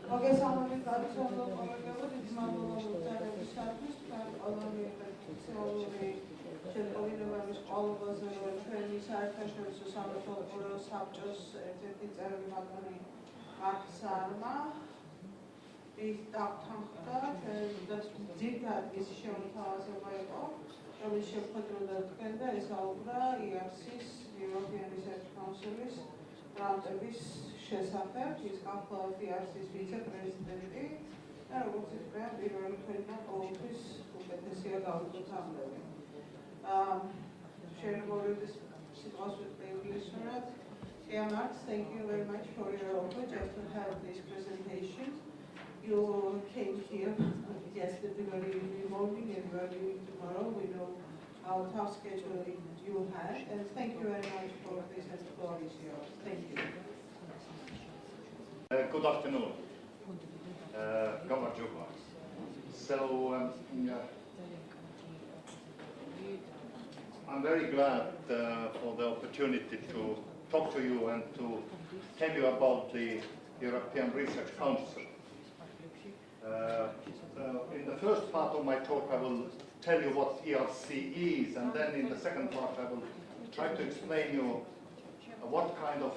მოგესალმებით გარშემო კოლეგებო, დიდი მადლობა მოგზაურობისათვის. ყველანი სპეციალური შეწყვილებების ყოლობაზე ჩვენი საერთაშორისო სამართალმცოდნეობის საბჭოს ერთ-ერთი წევრი ბატონი მარტ საარმა ის დავთანხმდა და ძირითადად ის შემოთავაზება იყო, რომელიც შეხვედროდა თქვენ და ესაუბრა ERC-ის European Research Council-ის გრანტების შესახებ, ის გახლავთ ERC-ის ვიცე-პრეზიდენტი და როგორც ითქვა, პირველი თვიდან ყოველთვის უკეთესია გავუწოთ ამბები. Shareholders, sitwas with English. Dear Mart, thank you very much for your offer just to have this presentation. You came here yesterday very early morning and very early tomorrow. We know how tough schedule you had, and thank you very much for this, and the floor is yours. Thank you. Good afternoon. So I'm very glad for the opportunity to talk to you and to tell you about the European Research Council. In the first part of my talk I will tell you what ERC is, and then in the second part I will try to explain you what kind of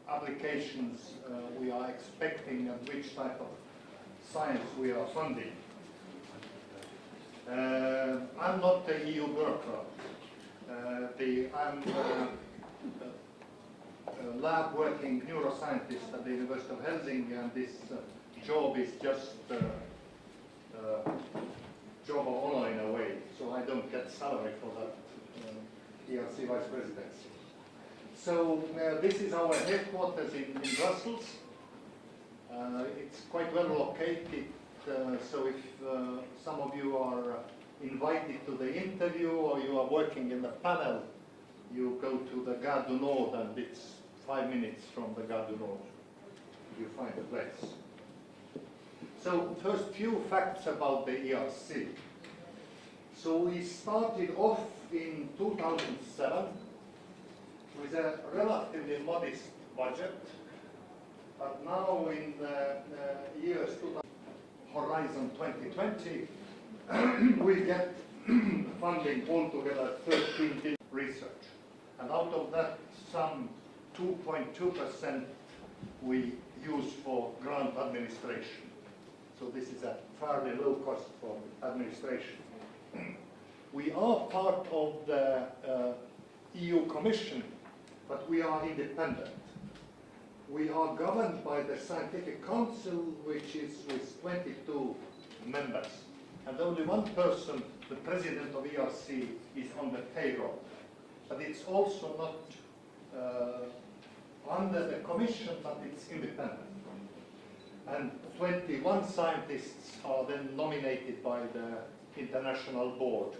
applications we are expecting and which type of science we are funding. I'm not the EU bureaucrat. I'm a lab working neuroscientist at the University of Helsinki, and this job is just job of honor in a way, so I don't get salary for that ERC vice presidency. So this is our headquarters in Brussels. It's quite well located, so if some of you are invited to the interview or you are working in the panel, you go to the Gare du Nord, and it's 5 minutes from the Gare du Nord. You find a place. So first few facts about the ERC. So we started off in 2007 with a relatively modest budget, but now in the years Horizon 2020, we get funding altogether 13 billion research, and out of that some 2.2% we use for grant administration. So this is a fairly low cost for administration. We are part of the EU Commission, but we are independent. We are governed by the Scientific Council, which is with 22 members. And only one person, the president of ERC, is on the payroll. But it's also not under the commission, but it's independent. And 21 scientists are then nominated by the international board.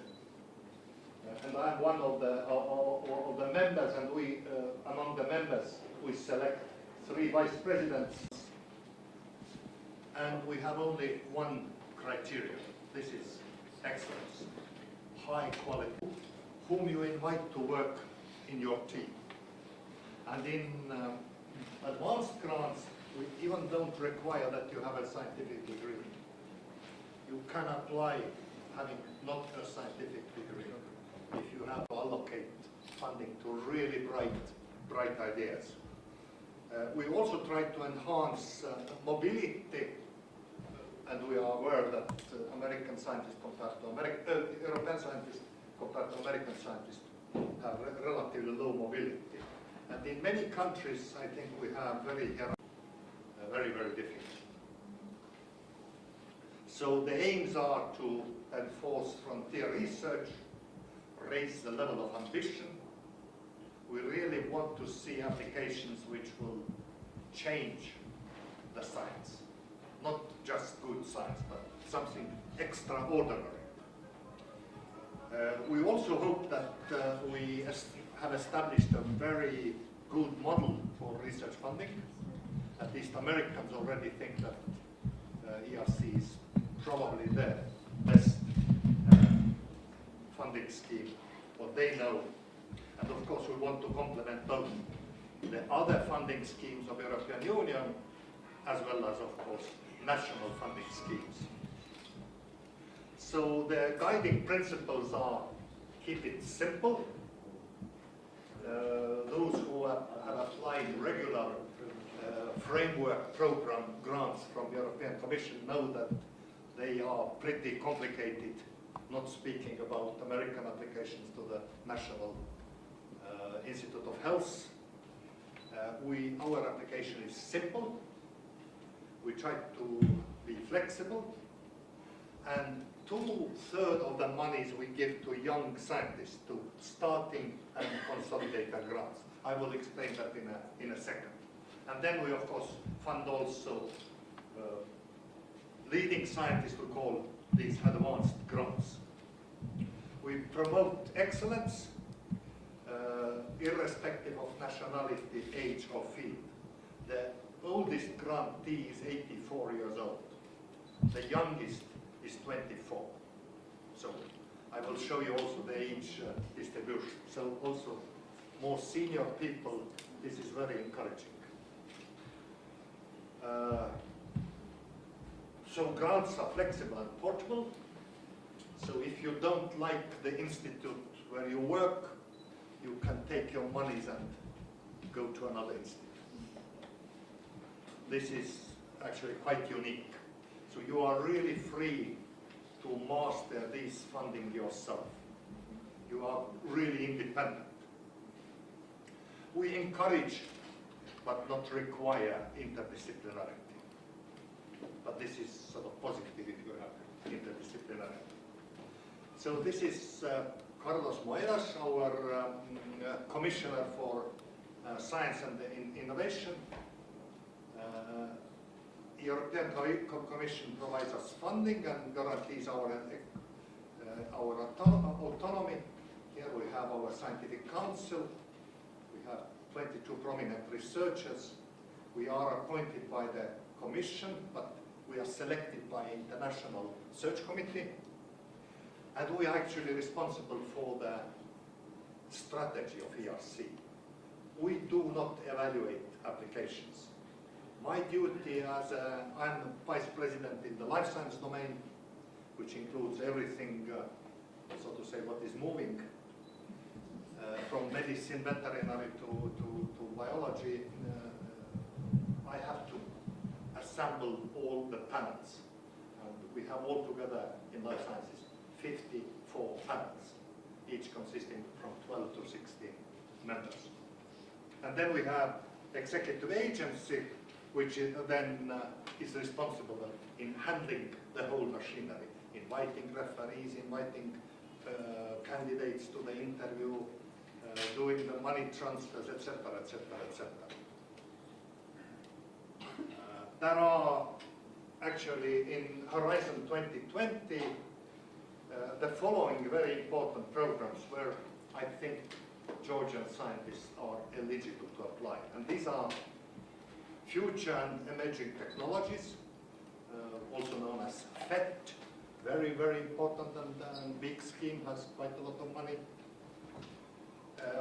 And I'm one of the members, and we, among the members, we select 3 vice presidents. And we have only one criteria. This is excellence, high quality, whom you invite to work in your team. And in advanced grants, we even don't require that you have a scientific degree. You can apply having not a scientific degree if you have to allocate funding to really bright ideas. We also try to enhance mobility, and we are aware that American scientists compared to European scientists compared to American scientists have relatively low mobility. And in many countries, I think we have very difficult. So the aims are to enforce frontier research, raise the level of ambition. We really want to see applications which will change the science. Not just good science, but something extraordinary. We also hope that we have established a very good model for research funding. At least Americans already think that ERC is probably the best funding scheme, what they know. And of course we want to complement both. the other funding schemes of European Union, as well as, of course, national funding schemes. So the guiding principles are: keep it simple. Those who have applied regular framework program grants from the European Commission know that they are pretty complicated, not speaking about American applications to the National Institute of Health. Our application is simple. We try to be flexible, and 2/3 of the monies we give to young scientists to starting and consolidated grants. I will explain that in a second. And then we, of course, fund also leading scientists, we call these advanced grants. We promote excellence, irrespective of nationality, age, or field. The oldest grantee is 84 years old. The youngest is 24. So I will show you also the age distribution. So also more senior people, this is very encouraging. So grants are flexible and portable. So if you don't like the institute where you work, you can take your monies and go to another institute. This is actually quite unique. So you are really free to master this funding yourself. You are really independent. We encourage, but not require, interdisciplinarity. But this is sort of positive if you have interdisciplinarity. So this is Carlos Moedas, our Commissioner for Science and Innovation. European Commission provides us funding and guarantees our autonomy. Here we have our scientific council. We have 22 prominent researchers. We are appointed by the Commission, but we are selected by International Search Committee. And we are actually responsible for the strategy of ERC. We do not evaluate applications. My duty as I'm Vice President in the life science domain, which includes everything, so to say, what is moving, from medicine, veterinary to biology. I have to assemble all the panels. And we have altogether in life sciences 54 panels, each consisting from 12 to 16 members. And then we have executive agency, which then is responsible in handling the whole machinery, inviting referees, inviting candidates to the interview, doing the money transfers, etc., etc., etc. There are actually in Horizon 2020 the following very important programs where I think Georgian scientists are eligible to apply. And these are Future and Emerging Technologies, also known as FET, very, very important and big scheme, has quite a lot of money.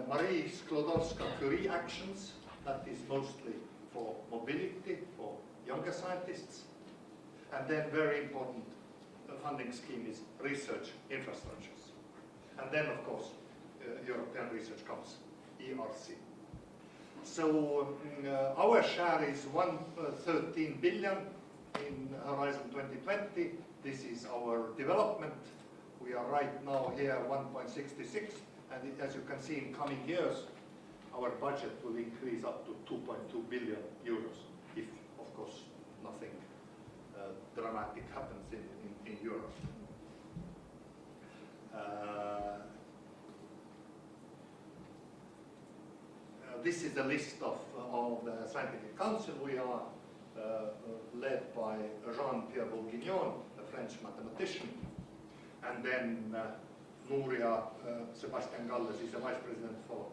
Marie Sklodowska-Curie Actions, that is mostly for mobility, for younger scientists. And then very important funding scheme is research infrastructures. And then, of course, European Research Council, ERC. So our share is 113 billion in Horizon 2020. This is our development. We are right now here 1.66, and as you can see, in coming years, our budget will increase up to 2.2 billion euros, if, of course, nothing dramatic happens in Europe. This is the list of the Scientific Council. We are led by Jean-Pierre Bourguignon, a French mathematician, and then Nuria Sebastian Galles is the Vice President for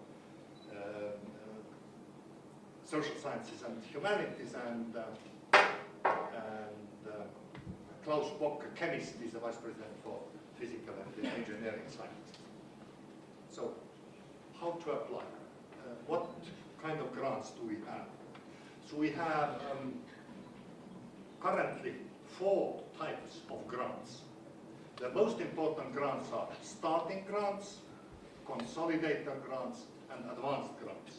Social Sciences and Humanities, and Klaus Bock, a chemist, is the Vice President for Physical and Engineering Sciences. So, how to apply? What kind of grants So we have currently 4 types of grants. The most important grants are starting grants, consolidator grants, and advanced grants.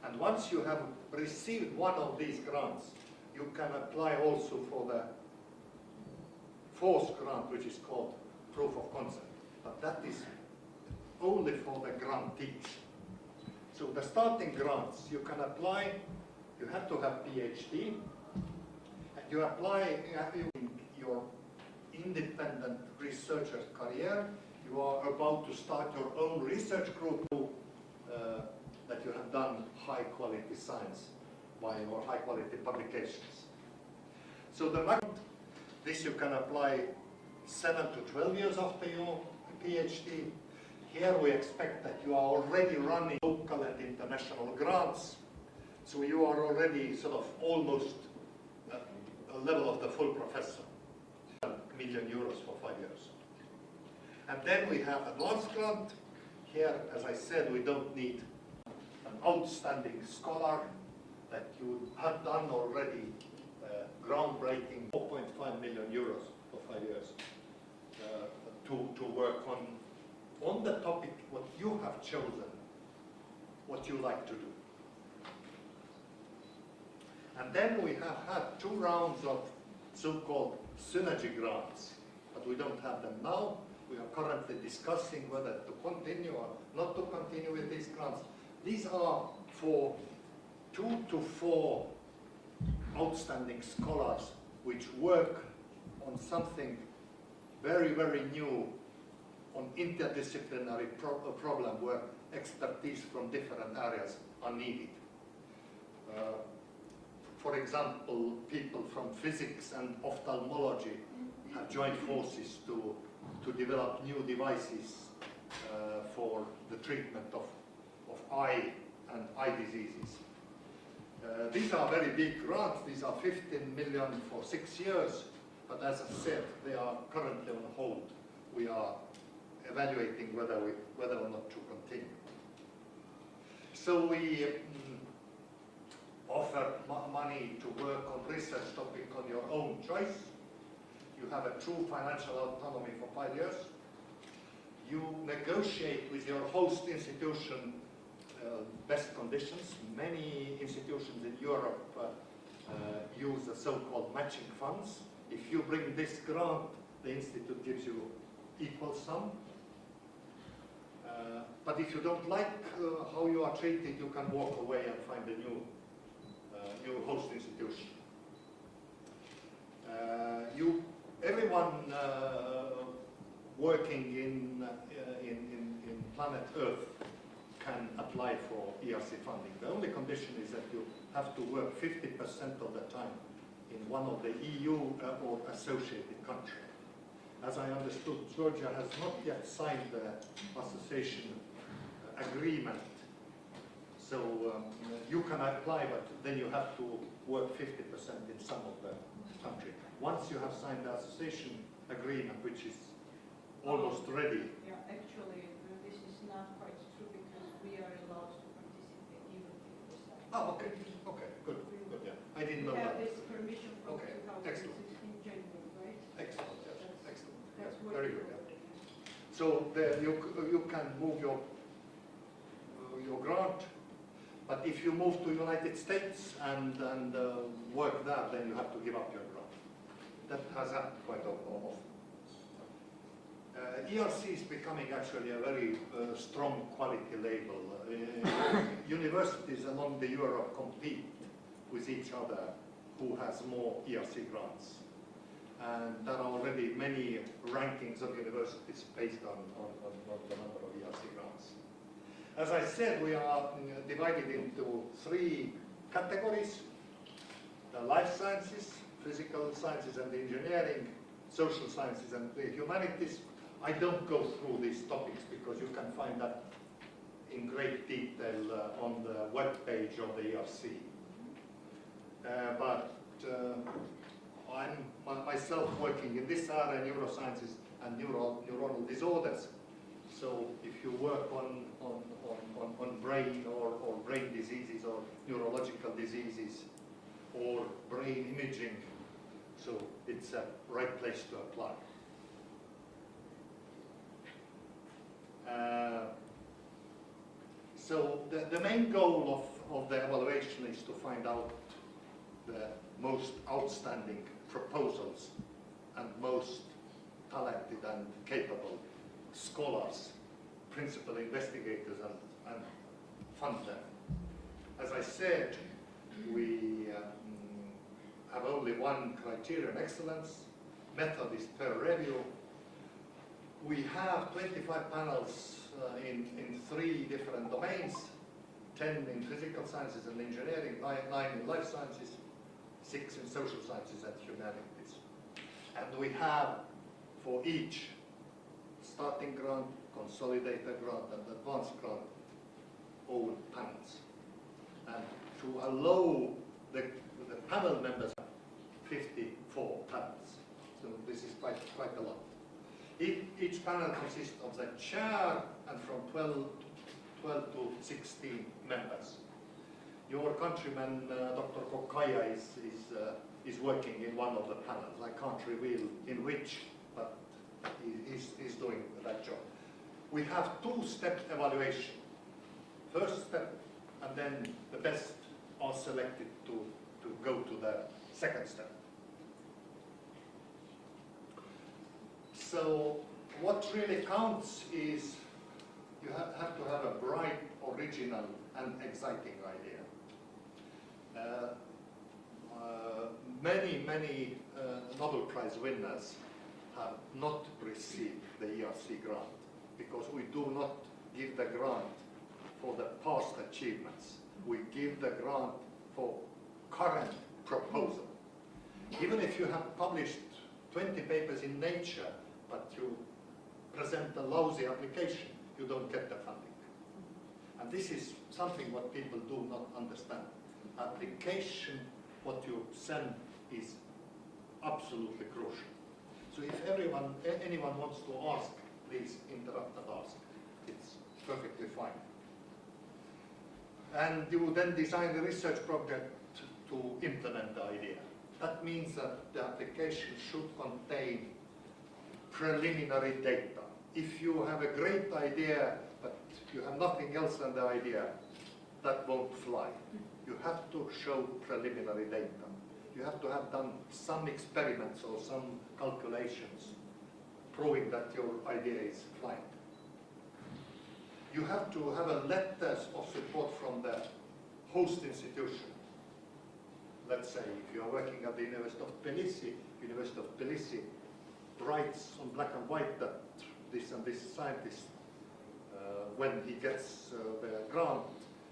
And once you have received one of these grants, you can apply also for the 4th grant, which is called proof of concept. But that is only for the grantees. So the starting grants, you can apply, you have to have PhD, and you apply your independent researcher career. You are about to start your own research group that you have done high quality science by your high quality publications. So this you can apply 7 to 12 years after your PhD. Here we expect that you are already running local and international grants. So you are already sort of almost a level of the full professor. €1 million for 5 years. And then we have advanced grant. Here, as I said, we don't need an outstanding scholar that you have done already groundbreaking €4.5 million for 5 years to work on the topic what you have chosen, what you like to do. And then we have had 2 rounds of so-called synergy grants, but we don't have them now. We are currently discussing whether to continue or not to continue with these grants. These are for 2 to 4 outstanding scholars which work on something very, very new, on interdisciplinary problem where expertise from different areas are needed. For example, people from physics and ophthalmology have joined forces to develop new devices for the treatment of eye and eye diseases. These are very big grants. These are 15 million for 6 years, but as I said, they are currently on hold. We are evaluating whether or not to continue. So we offer money to work on research topic on your own choice. You have a true financial autonomy for 5 years. You negotiate with your host institution best conditions. Many institutions in Europe use the so-called matching funds. If you bring this grant, the institute gives you equal sum. But if you don't like how you are treated, you can walk away and find a new host institution. Everyone working in planet Earth can apply for ERC funding. The only condition is that you have to work 50% of the time in one of the EU or associated country. As I understood, Georgia has not yet signed the association agreement. So you can apply, but then you have to work 50% in some of the country. Once you have signed the association agreement, which is almost ready. Yeah, actually, this is not quite true because we are allowed to participate even 50%. Oh, okay, okay, good, good, yeah. I didn't know that. We have this permission from Okay, 2016 January, right? Excellent, yes, excellent. That's Yes, very good. working. Yeah. So you can move your grant, but if you move to United States and work there, then you have to give up your grant. That has happened quite often. ERC is becoming actually a very strong quality label. Universities along the Europe compete with each other who has more ERC grants. And there are already many rankings of universities based on the number of ERC grants. As I said, we are divided into 3 categories: the life sciences, physical sciences and engineering, social sciences and the humanities. I don't go through these topics because you can find that in great detail on the web page of the ERC. But I'm myself working in this area, neurosciences and neuronal disorders. So if you work on brain or brain diseases or neurological diseases, or brain imaging, so it's a right place to apply. So the main goal of the evaluation is to find out the most outstanding proposals and most talented and capable scholars, principal investigators, and fund them. As I said, we have only one criterion, excellence. Method is peer review. We have 25 panels in 3 different domains, 10 in physical sciences and engineering, 9 in life sciences, 6 in social sciences and humanities. And we have for each starting grant, consolidated grant, and advanced grant own panels. And to allow the panel members 54 panels. So this is quite a lot. Each panel consists of the chair and from 12 to 16 members. Your countryman, Dr. Kokaya, is working in one of the panels. I can't reveal in which, but he's doing that job. We have 2-step evaluation. First step, and then the best are selected to go to the second step. So what really counts is you have to have a bright, original, and exciting idea. Many Nobel Prize winners have not received the ERC grant because we do not give the grant for the past achievements. We give the grant for current proposal. Even if you have published 20 papers in Nature, but you present a lousy application, you don't get the funding. And this is something what people do not understand. Application, what you send, is absolutely crucial. So if anyone wants to ask, please interrupt and ask. It's perfectly fine. And you then design a research project to implement the idea. That means that the application should contain preliminary data. If you have a great idea, but you have nothing else than the idea, that won't fly. You have to show preliminary data. You have to have done some experiments or some calculations proving that your idea is flying. You have to have a letter of support from the host institution. Let's say if you are working at the University of Tbilisi writes on black and white that this and this scientist, when he gets the grant,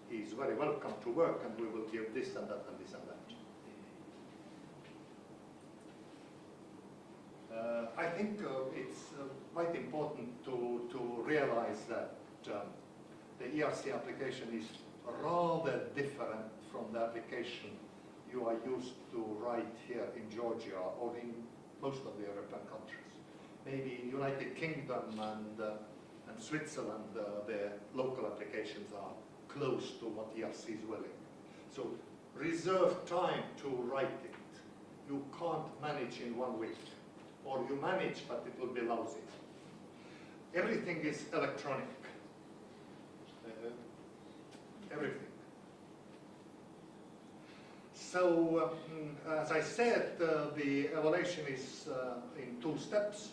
he is very welcome to work, and we will give this and that and this and that. I think it's quite important to realize that the ERC application is rather different from the application you are used to write here in Georgia or in most of the European countries. Maybe in United Kingdom and Switzerland, the local applications are close to what ERC is willing. So reserve time to write it. You can't manage in 1 week. Or you manage, but it will be lousy. Everything is electronic. Everything. So, as I said, the evaluation is in 2 steps.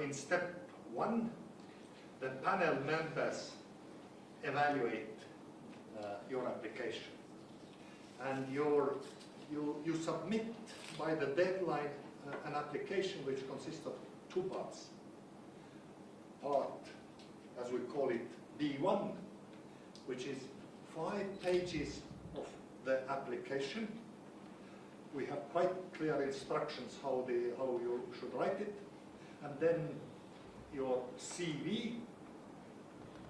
In step 1, the panel members evaluate your application, and you submit by the deadline an application which consists of 2 parts. Part, as we call it, B1, which is 5 pages of the application. We have quite clear instructions how you should write it. And then your CV,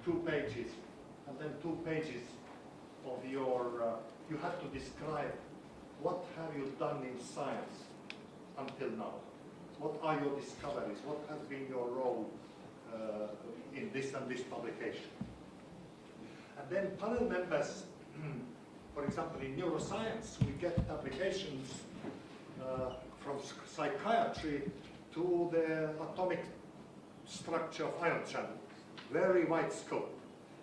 2 pages, and then 2 pages of your, you have to describe what have you done in science until now. What are your discoveries? What has been your role in this and this publication? And then panel members For example, in neuroscience, we get applications from psychiatry to the atomic structure of ion channel. Very wide scope.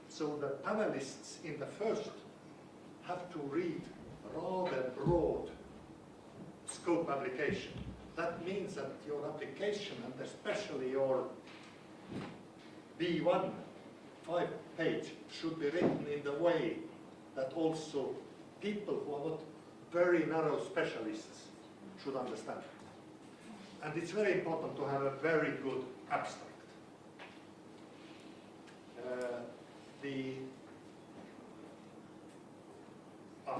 So the panelists in the first have to read rather broad scope application. That means that your application, and especially your B1 5-page, should be written in the way that also people who are not very narrow specialists should understand it. And it's very important to have a very good abstract.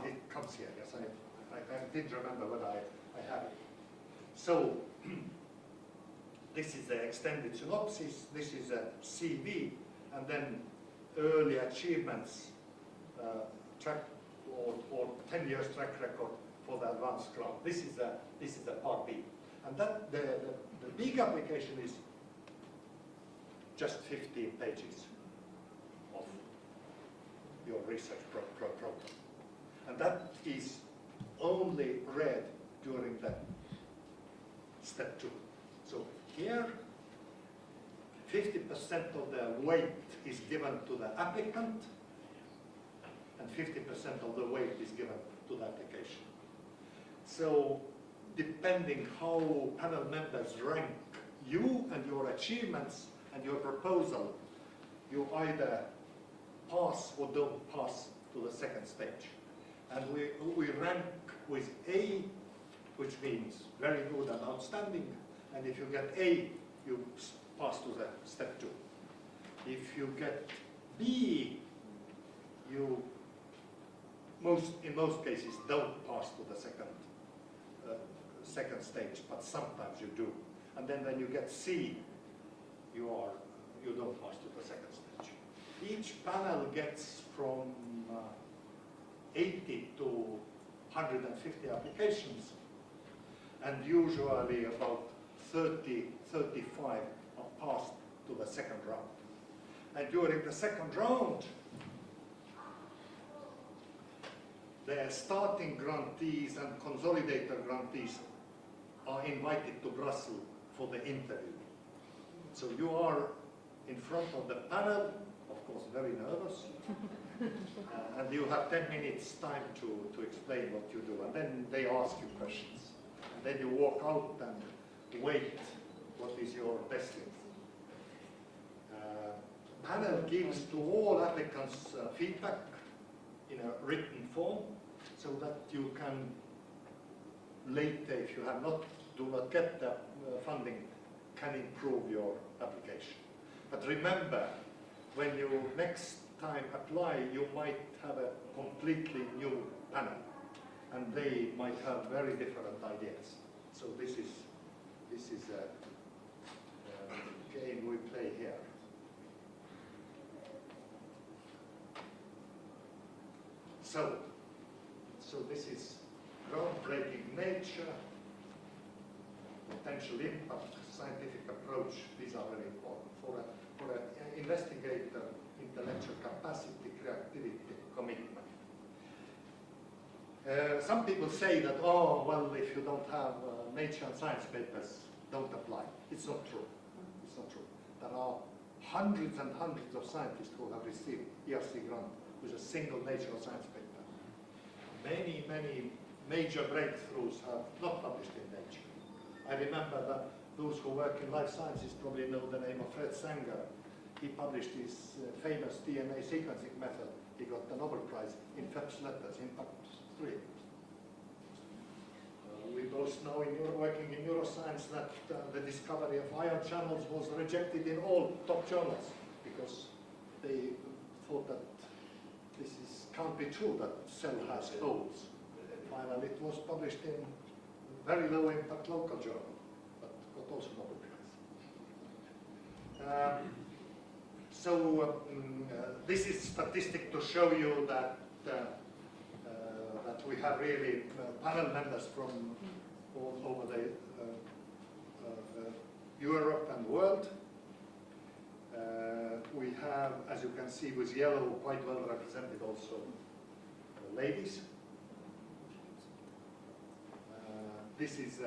It comes here, yes, I did remember what I have it. So, this is the extended synopsis, this is a CV, and then early achievements track or 10 years track record for the advanced grant. This is the part B. And that the big application is just 15 pages of your research program. And that is only read during the step 2. So here, 50% of the weight is given to the applicant, and 50% of the weight is given to the application. So depending how panel members rank you and your achievements and your proposal, you either pass or don't pass to the second stage. And we rank with A, which means very good and outstanding, and if you get A, you pass to the step 2. If you get B, you in most cases don't pass to the second stage, but sometimes you do. And then when you get C, you don't pass to the second stage. Each panel gets from 80 to 150 applications, and usually about 30, 35 are passed to the second round. And during the second round, the starting grantees and consolidator grantees are invited to Brussels for the interview. So you are in front of the panel, of course very nervous, and you have 10 minutes time to explain what you do, and then they ask you questions. And then you walk out and wait what is your best thing. Panel gives to all applicants feedback in a written form, so that you can later, if you do not get the funding, can improve your application. But remember, when you next time apply, you might have a completely new panel, and they might have very different ideas. So this is a game we play here. So this is groundbreaking nature, potential impact, scientific approach. These are very important for an investigator. Intellectual capacity, creativity, commitment. Some people say that, oh, well, if you don't have nature and science papers, don't apply. It's not true. It's not true. There are hundreds and hundreds of scientists who have received ERC grant with a single nature or science paper. Many, many major breakthroughs have not published in Nature. I remember that those who work in life sciences probably know the name of Fred Sanger. He published his famous DNA sequencing method. He got the Nobel Prize in Phelps letters, Impact 3. We both know working in neuroscience that the discovery of ion channels was rejected in all top journals because they thought that can't be true that cell has holes. Finally, it was published in very low impact local journal, but got also Nobel Prize. This is statistic to show you that that we have really panel members from all over the Europe and world. We have, as you can see, with yellow, quite well represented also ladies. This is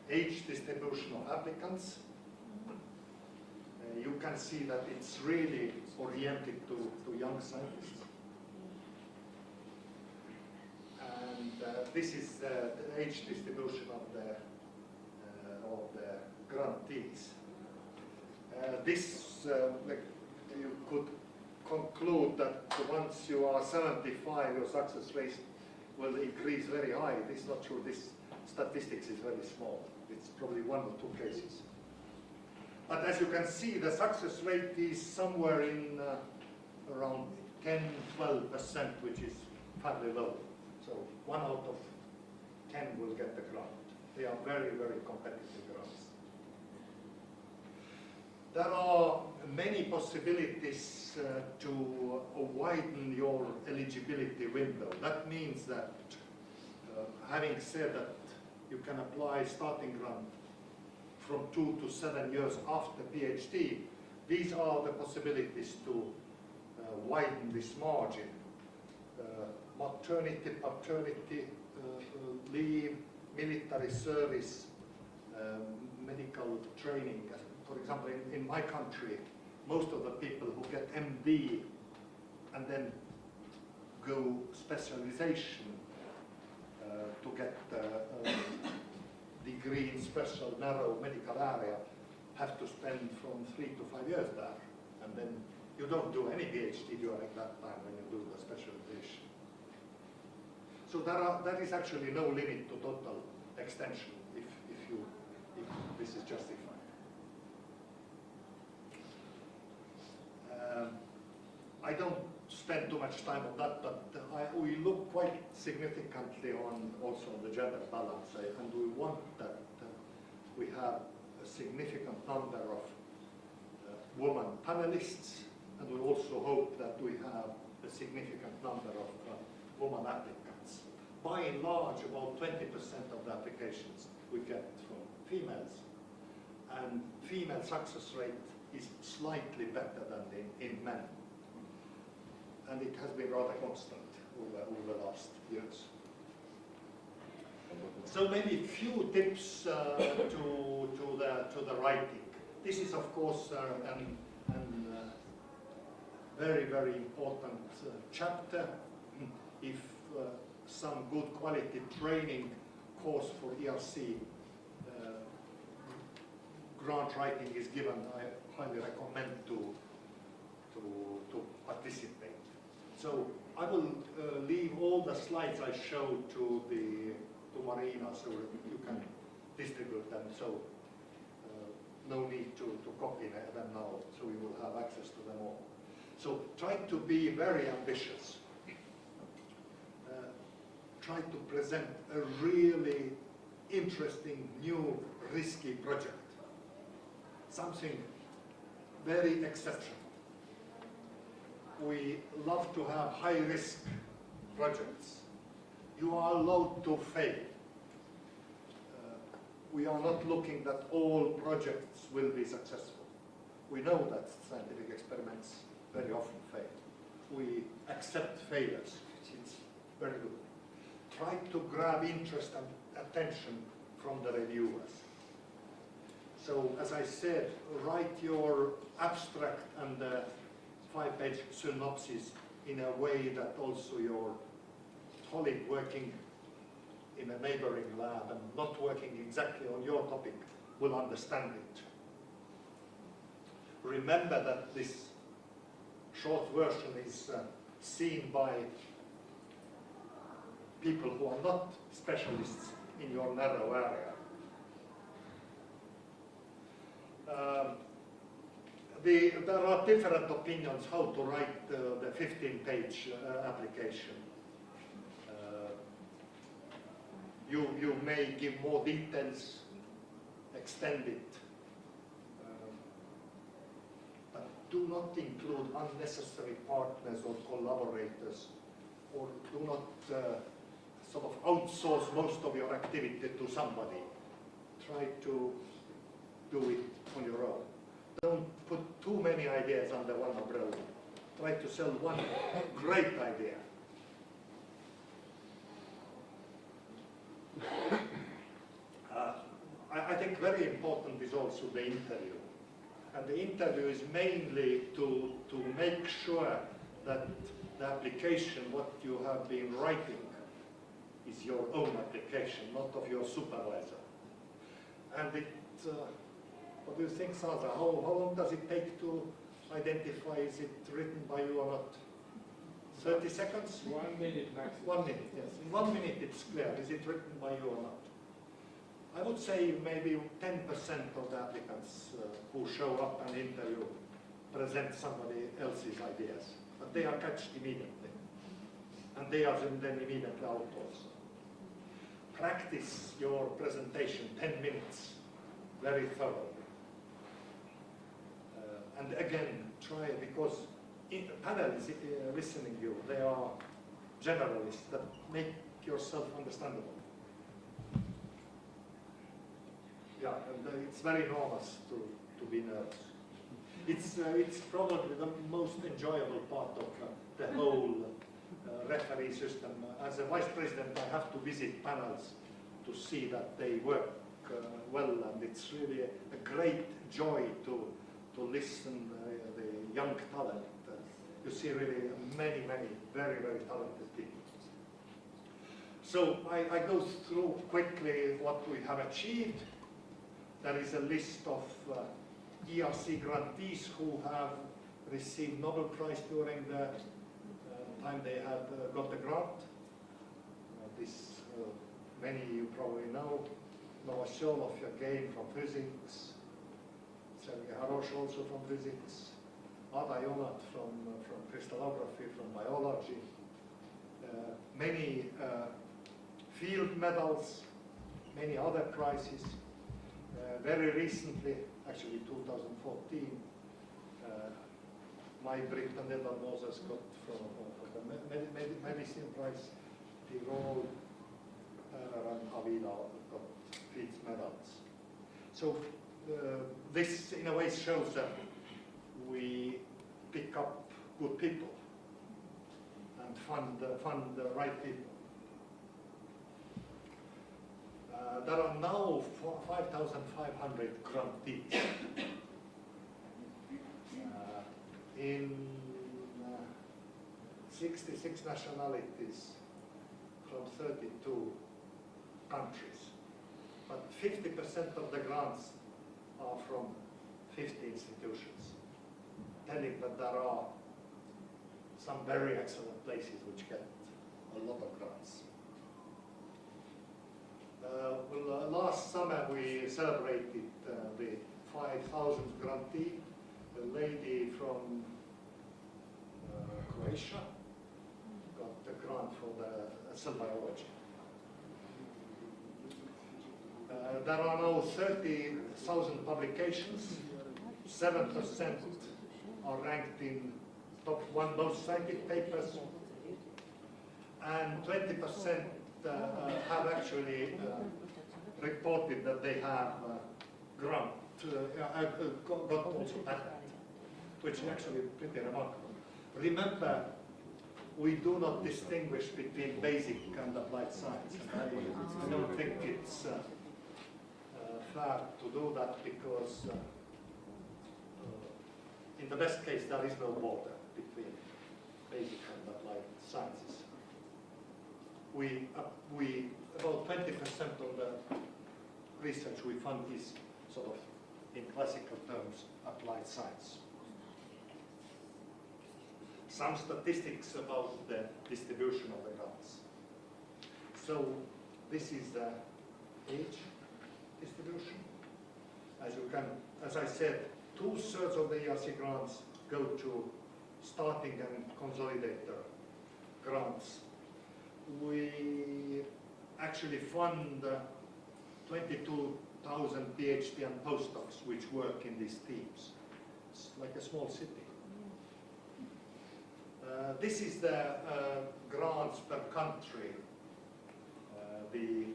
age distribution of applicants. You can see that it's really oriented to young scientists. And this is the age distribution of the grantees. You could conclude that once you are 75, your success rate will increase very high. This is not true. This statistics is very small. It's probably 1 or 2 cases. But as you can see, the success rate is somewhere in around 10–12%, which is fairly low. So 1 out of 10 will get the grant. They are very, very competitive grants. There are many possibilities to widen your eligibility window. That means that, having said that you can apply starting grant from 2 to 7 years after PhD, these are the possibilities to widen this margin. Maternity, paternity leave, military service, medical training. For example, in my country, most of the people who get MD and then go specialization to get degree in special narrow medical area have to spend from 3 to 5 years there. And then you don't do any PhD during that time when you do the specialization. So there is actually no limit to total extension if this is justified. I don't spend too much time on that, but we look quite significantly on also on the gender balance, and we want that we have a significant number of women panelists, and we also hope that we have a significant number of women applicants. By and large, about 20% of the applications we get from females, and female success rate is slightly better than in men. And it has been rather constant over the last years. So maybe few tips to the writing. This is of course a very, very important chapter. If some good quality training course for ERC grant writing is given, I highly recommend to participate. So I will leave all the slides I showed to Marina, so you can distribute them. So no need to copy them now, so you will have access to them all. So try to be very ambitious. Try to present a really interesting, new, risky project. Something very exceptional. We love to have high-risk projects. You are allowed to fail. We are not looking that all projects will be successful. We know that scientific experiments very often fail. We accept failures, which is very good. Try to grab interest and attention from the reviewers. So, as I said, write your abstract and the 5-page synopsis in a way that also your colleague working in a neighboring lab and not working exactly on your topic will understand it. Remember that this short version is seen by people who are not specialists in your narrow area. There are different opinions how to write the 15-page application. You may give more details, extend it, but do not include unnecessary partners or collaborators, or do not sort of outsource most of your activity to somebody. Try to do it on your own. Don't put too many ideas under one umbrella. try to sell one great idea. I think very important is also the interview. And the interview is mainly to make sure that the application, what you have been writing, is your own application, not of your supervisor. And what do you think, Saza? How long does it take to identify is it written by you or not? 30 seconds? 1 minute maximum. 1 minute, yes. In 1 minute it's clear. Is it written by you or not? I would say maybe 10% of the applicants who show up and interview present somebody else's ideas. But they are catched immediately. And they are then immediately out also. Practice your presentation 10 minutes, very thoroughly. And again, try, because in the panel is listening you, they are generalists that make yourself understandable. Yeah, and it's very enormous to be nervous. It's probably the most enjoyable part of the whole referee system. As a vice president, I have to visit panels to see that they work well, and it's really a great joy to listen the young talent. You see really many, very, very talented people. So I go through quickly what we have achieved. There is a list of ERC grantees who have received Nobel Prize during the time they have got the grant. Many you probably know. Novosholov again from physics. Sergei Harosh also from physics. Ada Jonat from crystallography, from biology. Many field medals, many other prizes. Very recently, actually 2014, my Britta Moses got from the medicine prize, Tirol, and Avila got fields medals. So this in a way shows that we pick up good people and fund the right people. There are now 5,500 grantees in 66 nationalities from 32 countries. But 50% of the grants are from 50 institutions, telling that there are some very excellent places which get a lot of grants. Last summer we celebrated the 5,000th grantee, a lady from Croatia got the grant for the cell biology. There are now 30,000 publications, 7% are ranked in top 1 most cited papers, and 20% have actually reported that they have got also patent, which is actually pretty remarkable. Remember, we do not distinguish between basic and applied science. I don't think it's fair to do that, because in the best case there is no border between basic and applied sciences. About 20% of the research we fund is sort of, in classical terms, applied science. Some statistics about the distribution of the grants. So this is the age distribution. As I said, 2/3 of the ERC grants go to starting and consolidator grants. We actually fund 22,000 PhD and postdocs which work in these teams. It's like a small city. This is the grants per country. The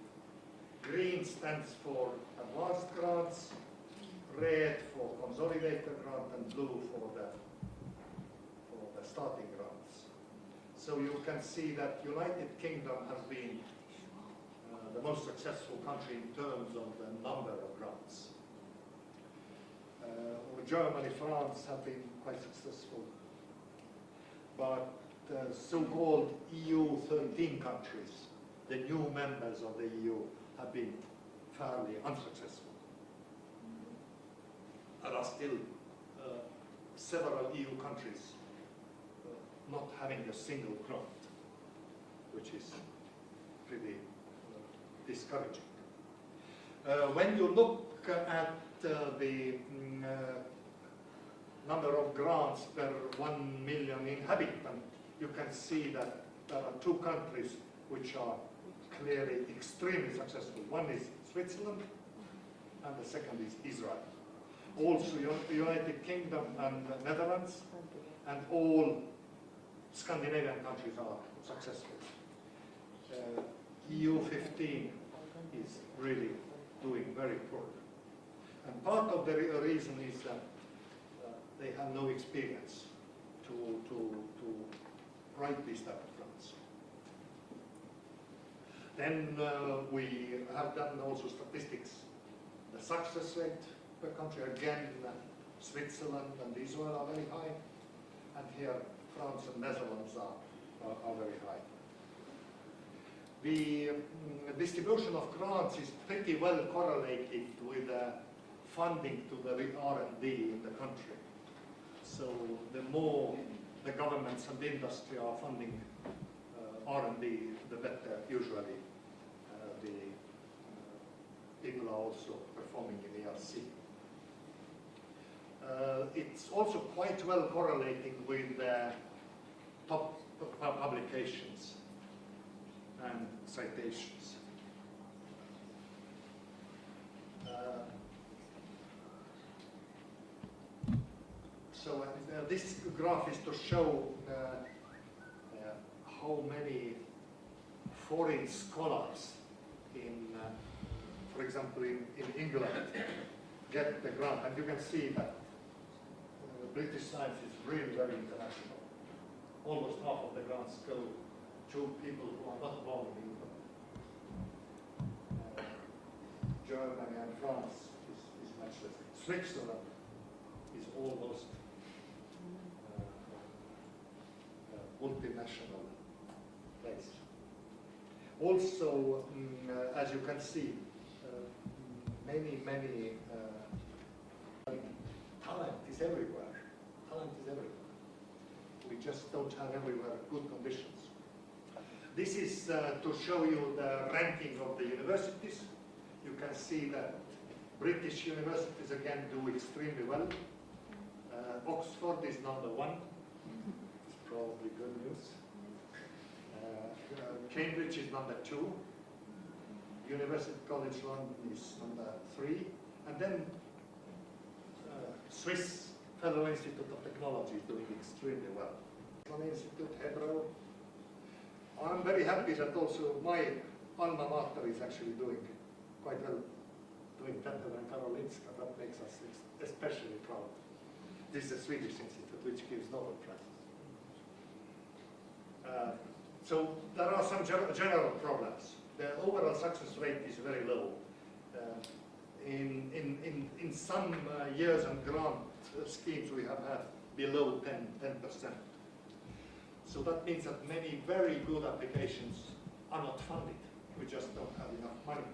green stands for advanced grants, red for consolidator grant, and blue for the starting grants. So you can see that United Kingdom has been the most successful country in terms of the number of grants. Germany, France have been quite successful, but so-called EU 13 countries, the new members of the EU, have been fairly unsuccessful. There are still several EU countries not having a single grant, which is pretty discouraging. When you look at the number of grants per 1 million inhabitants, you can see that there are two countries which are clearly extremely successful. One is Switzerland, and the second is Israel. Also United Kingdom and the Netherlands, and all Scandinavian countries are successful. EU 15 is really doing very poorly. And part of the reason is that they have no experience to write these type of grants. Then we have done also statistics. The success rate per country, again, Switzerland and Israel are very high, and here France and Netherlands are very high. The distribution of grants is pretty well correlated with funding to the R&D in the country. So the more the governments and the industry are funding R&D, the better usually the people are also performing in ERC. It's also quite well correlating with top publications and citations. So this graph is to show how many foreign scholars in, for example, in England get the grant, and you can see that British science is really very international. Almost half of the grants go to people who are not born in England. Germany and France is much less. Switzerland is almost multinational place. Also, as you can see, many talent is everywhere. Talent is everywhere. We just don't have everywhere good conditions. This is to show you the ranking of the universities. You can see that British universities again do extremely well. Oxford is number 1. It's probably good news. Cambridge is number 2. University College London is number 3. And then Swiss Federal Institute of Technology is doing extremely well. Institute, Hebrew. I'm very happy that also my alma mater is actually doing quite well, doing better than Karolinska. That makes us especially proud. This is a Swedish institute which gives Nobel Prizes. So there are some general problems. The overall success rate is very low. In some years and grant schemes we have had below 10%. So that means that many very good applications are not funded. We just don't have enough money.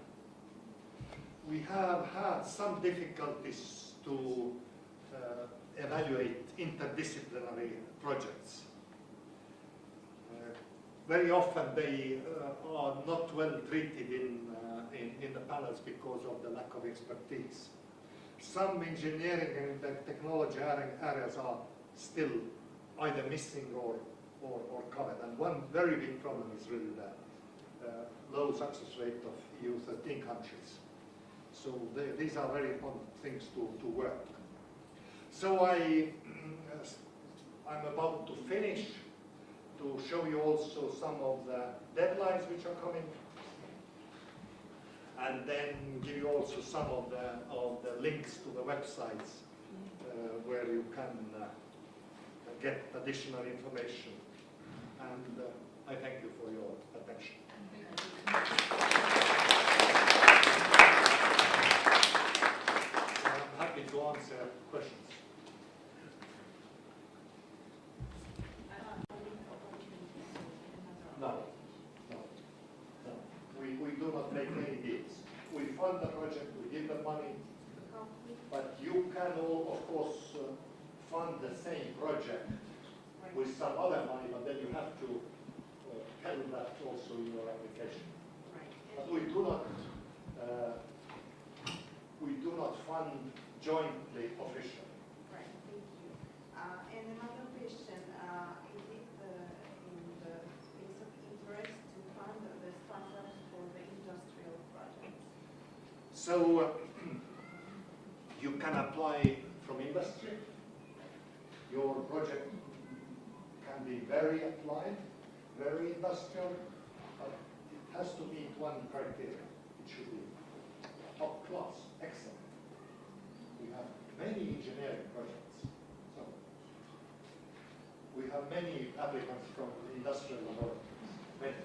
We have had some difficulties to evaluate interdisciplinary projects. Very often they are not well treated in the panels because of the lack of expertise. Some engineering and technology areas are still either missing or covered. And one very big problem is really the low success rate of EU 13 countries. So these are very important things to work. So I'm about to finish, to show you also some of the deadlines which are coming, and then give you also some of the links to the websites where you can get additional information. And I thank you for your attention. I'm happy to answer questions. No. We do not make any deals. We fund the project, we give the money, but you can all, of course, fund the same project with some other money, but then you have to tell that also in your application. But we do not fund jointly officially. Right, thank you. And another question, is it in the space of interest to fund the startups for the industrial projects? So you can apply from industry. Your project can be very applied, very industrial, but it has to meet one criteria. It should be top class, excellent. We have many engineering projects. So we have many applicants from industrial laboratories, many.